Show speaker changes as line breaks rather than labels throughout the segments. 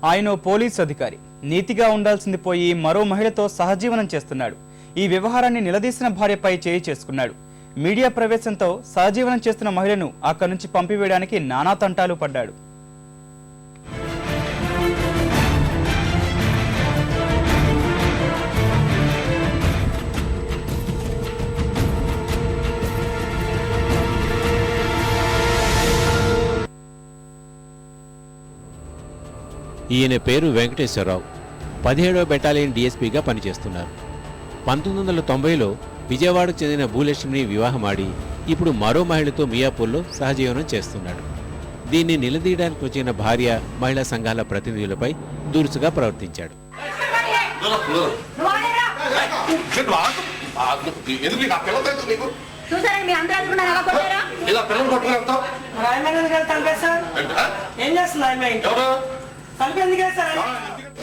ఆయన పోలీసు అధికారి నీతిగా ఉండాల్సింది పోయి మరో మహిళతో సహజీవనం చేస్తున్నాడు. ఈ వ్యవహారాన్ని నిలదీసిన భార్యపై చేయి చేసుకున్నాడు. మీడియా ప్రవేశంతో సహజీవనం చేస్తున్న మహిళను అక్కడి నుంచి పంపివేయడానికి నానా తంటాలు పడ్డాడు.
ఈయన పేరు వెంకటేశ్వరరావు. 17వ బెటాలియన్ డీఎస్పీగా పనిచేస్తున్నారు. 1990లో విజయవాడకు చెందిన భూలక్ష్మిని వివాహమాడి ఇప్పుడు మరో మహిళతో మియాపూర్లో సహజీవనం చేస్తున్నాడు. దీన్ని నిలదీయడానికి వచ్చిన భార్య, మహిళా సంఘాల ప్రతినిధులపై దురుసుగా ప్రవర్తించాడు.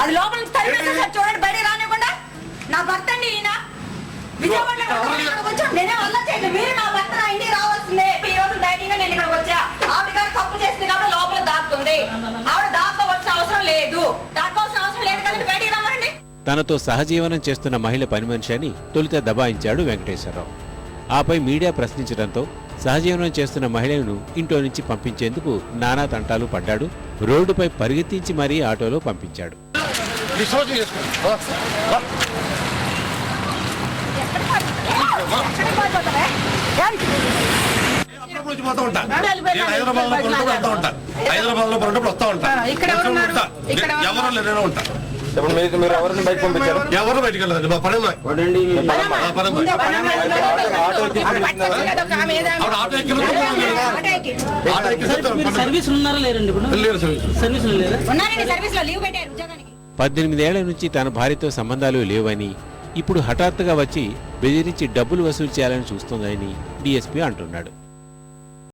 అది లోపల నుంచి తరిపేస్తారు చూడండి, బయట రానివ్వకుండా. నా భర్త అండి ఈయన. విజయవాడలో నేనే వల్ల చేయలేదు. మీరు నా భర్త నా ఇంటికి రావాల్సిందే. ఈ రోజు ధైర్యంగా నేను ఇక్కడికి వచ్చా. ఆవిడ గారు తప్పు చేసింది కాబట్టి లోపల దాక్కుతుంది. ఆవిడ దాక్కోవాల్సిన అవసరం లేదు. దాక్కోవాల్సిన అవసరం లేదు కదండి, బయటికి రమ్మండి.
తనతో సహజీవనం చేస్తున్న మహిళ పని మనిషి అని తొలుత దబాయించాడు వెంకటేశ్వరరావు. ఆపై మీడియా ప్రశ్నించడంతో సహజీవనం చేస్తున్న మహిళను ఇంట్లో నుంచి పంపించేందుకు నానా తంటాలు పడ్డాడు. రోడ్డుపై పరిగెత్తించి మరీ ఆటోలో పంపించాడు.
మీరు ఎవరిని బయట పంపించారు? ఎవరు బయటకు వెళ్ళదు.
సర్వీసులు ఉన్నారా లేరండి?
18 ఏళ్ల నుంచి తన భార్యతో సంబంధాలు లేవని, ఇప్పుడు హఠాత్తుగా వచ్చి బెదిరించి డబ్బులు వసూలు చేయాలని చూస్తోందని డీఎస్పీ అంటున్నాడు.